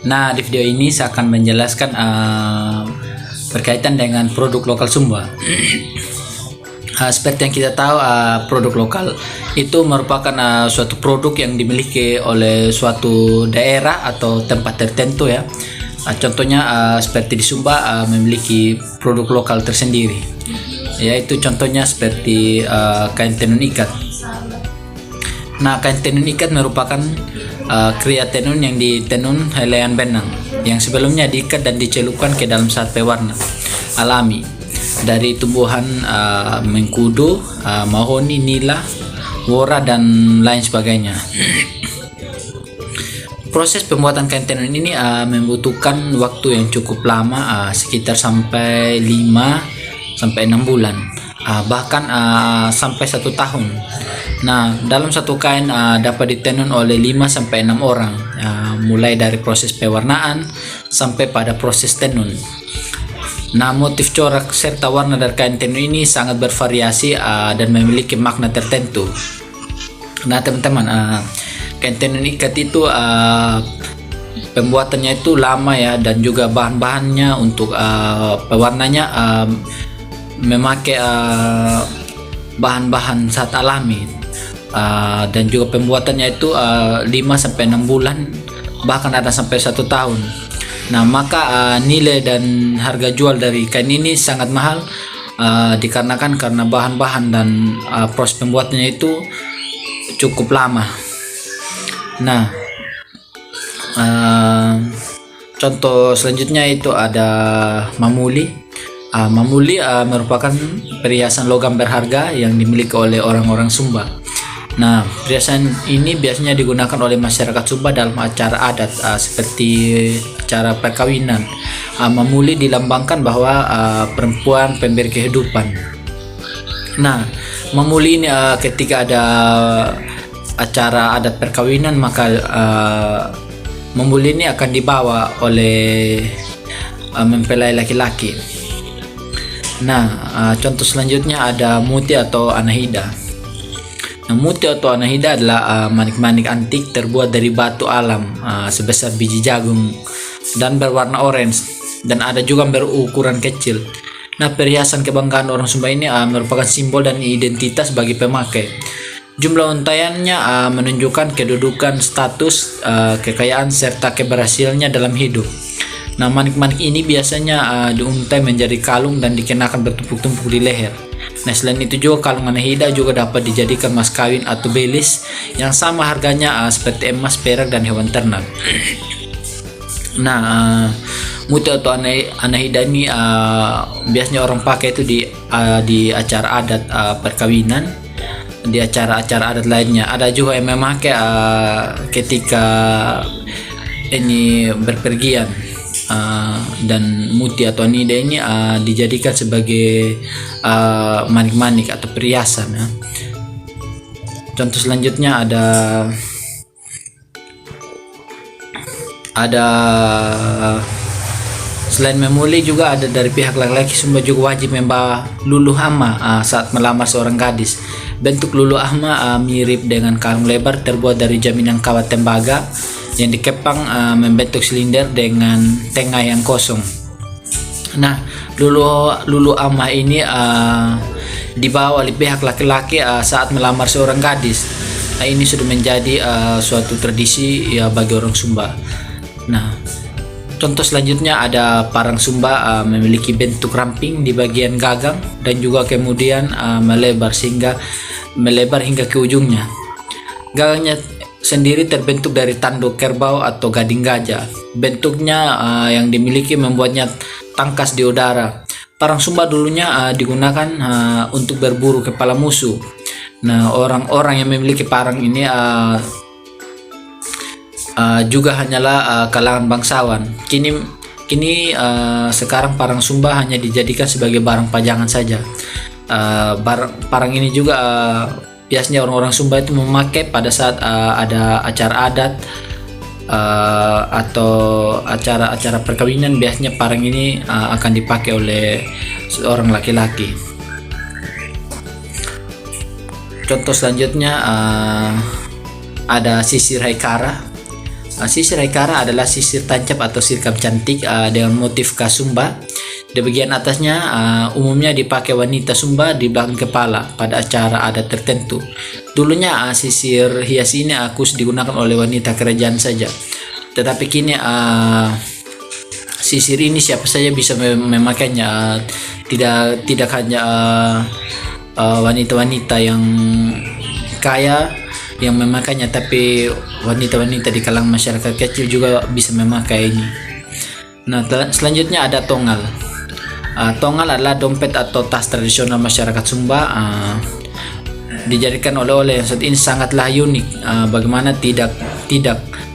Nah, di video ini saya akan menjelaskan berkaitan dengan produk lokal Sumba. Seperti yang kita tahu, produk lokal itu merupakan suatu produk yang dimiliki oleh suatu daerah atau tempat tertentu ya. Contohnya seperti di Sumba memiliki produk lokal tersendiri, yaitu contohnya seperti kain tenun ikat. Nah, kain tenun ikat merupakan kriya tenun yang ditenun helaian benang yang sebelumnya diikat dan dicelupkan ke dalam sate warna alami dari tumbuhan mengkudu, mahoni, nila, wora dan lain sebagainya. Proses pembuatan kain tenun ini membutuhkan waktu yang cukup lama, sekitar sampai 5 sampai 6 bulan, bahkan sampai 1 tahun. Nah, dalam satu kain dapat ditenun oleh 5 sampai 6 orang, mulai dari proses pewarnaan sampai pada proses tenun. Nah, motif corak serta warna dari kain tenun ini sangat bervariasi dan memiliki makna tertentu. Nah, teman-teman, kain tenun ikat itu pembuatannya itu lama ya, dan juga bahan-bahannya untuk pewarnanya memakai bahan-bahan zat alami. Dan juga pembuatannya itu 5 sampai 6 bulan, bahkan ada sampai 1 tahun. Nah, maka nilai dan harga jual dari kain ini sangat mahal, dikarenakan karena bahan-bahan dan proses pembuatannya itu cukup lama. Nah, contoh selanjutnya itu ada mamuli. Mamuli merupakan perhiasan logam berharga yang dimiliki oleh orang-orang Sumba. Nah, perhiasan ini biasanya digunakan oleh masyarakat Sumba dalam acara adat seperti acara perkawinan. Mamuli dilambangkan bahwa perempuan pemberi kehidupan. Nah, mamuli ini ketika ada acara adat perkawinan, maka mamuli ini akan dibawa oleh mempelai laki-laki. Nah, contoh selanjutnya ada muti atau anahida. Nah, muti atau anahida adalah manik-manik antik terbuat dari batu alam sebesar biji jagung dan berwarna orange, dan ada juga berukuran kecil. Nah, perhiasan kebanggaan orang Sumba ini merupakan simbol dan identitas bagi pemakai. Jumlah untaiannya menunjukkan kedudukan, status, kekayaan serta keberhasilannya dalam hidup. Nah, manik-manik ini biasanya diuntai menjadi kalung dan dikenakan bertumpuk-tumpuk di leher. Nah, selain itu juga kalung anahida juga dapat dijadikan mas kawin atau belis yang sama harganya seperti emas, perak, dan hewan ternak. Nah, muti atau anahida ini biasanya orang pakai itu di acara adat perkawinan, di acara-acara adat lainnya. Ada juga yang memakai ketika ini berpergian. Dan muti atau anahida ini dijadikan sebagai manik-manik atau perhiasan ya. Contoh selanjutnya ada selain memuli juga ada dari pihak laki-laki Sumba juga wajib membawa luluh ama saat melamar seorang gadis. Bentuk luluh ama mirip dengan kalung lebar terbuat dari jaminan kawat tembaga yang dikepang membentuk silinder dengan tengah yang kosong. Nah, lulu ama ini dibawa oleh pihak laki-laki saat melamar seorang gadis. Nah, ini sudah menjadi suatu tradisi ya bagi orang Sumba. Nah, contoh selanjutnya ada parang Sumba memiliki bentuk ramping di bagian gagang dan juga kemudian melebar hingga ke ujungnya. Gagangnya sendiri terbentuk dari tanduk kerbau atau gading gajah. Bentuknya yang dimiliki membuatnya tangkas di udara. Parang Sumba dulunya digunakan untuk berburu kepala musuh. Nah, orang-orang yang memiliki parang ini juga hanyalah kalangan bangsawan. Kini sekarang parang Sumba hanya dijadikan sebagai barang pajangan saja. Parang ini juga biasanya orang-orang Sumba itu memakai pada saat ada acara adat atau acara-acara perkawinan. Biasanya parang ini akan dipakai oleh seorang laki-laki. Contoh selanjutnya ada sisir haikara. Sisir Haikara adalah sisir tancap atau sirkap cantik dengan motif khas Sumba. Di bagian atasnya umumnya dipakai wanita Sumba di belakang kepala pada acara adat tertentu. Dulunya sisir hias ini khusus digunakan oleh wanita kerajaan saja. Tetapi kini sisir ini siapa saja bisa memakainya, tidak hanya wanita-wanita yang kaya yang memakainya, tapi wanita-wanita di kalangan masyarakat kecil juga bisa memakai ini. Nah, selanjutnya ada tongal. Tongal adalah dompet atau tas tradisional masyarakat Sumba. Dijadikan oleh-oleh yang saat ini sangatlah unik. Bagaimana tidak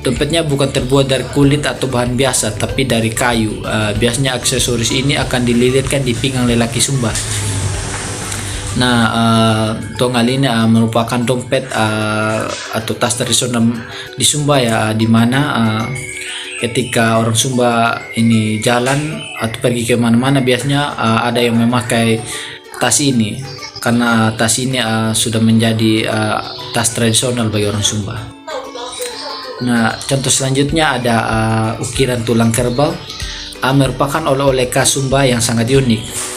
dompetnya bukan terbuat dari kulit atau bahan biasa, tapi dari kayu. Biasanya aksesoris ini akan dililitkan di pinggang lelaki Sumba. Nah, tongal ini merupakan dompet atau tas tradisional di Sumba ya, di mana ketika orang Sumba ini jalan atau pergi ke mana-mana biasanya ada yang memakai tas ini, karena tas ini sudah menjadi tas tradisional bagi orang Sumba. Nah, contoh selanjutnya ada ukiran tulang kerbau. Merupakan oleh-oleh khas Sumba yang sangat unik.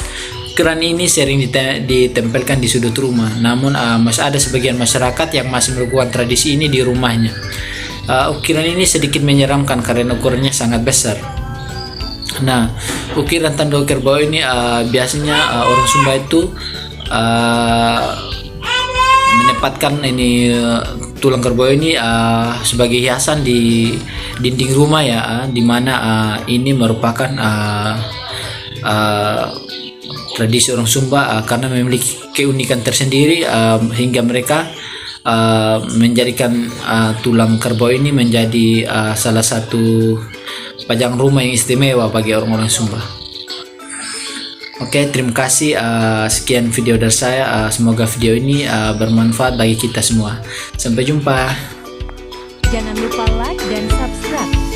Ukiran ini sering ditempelkan di sudut rumah, namun masih ada sebagian masyarakat yang masih melakukan tradisi ini di rumahnya. Ukiran ini sedikit menyeramkan karena ukurannya sangat besar. Nah, ukiran tanda kerbau ini biasanya orang Sumba itu menempatkan ini tulang kerbau ini sebagai hiasan di dinding rumah ya, di mana ini merupakan tradisi orang Sumba karena memiliki keunikan tersendiri hingga mereka menjadikan tulang kerbau ini menjadi salah satu pajangan rumah yang istimewa bagi orang-orang Sumba. Oke, terima kasih. Sekian video dari saya. Semoga video ini bermanfaat bagi kita semua. Sampai jumpa. Jangan lupa like dan subscribe.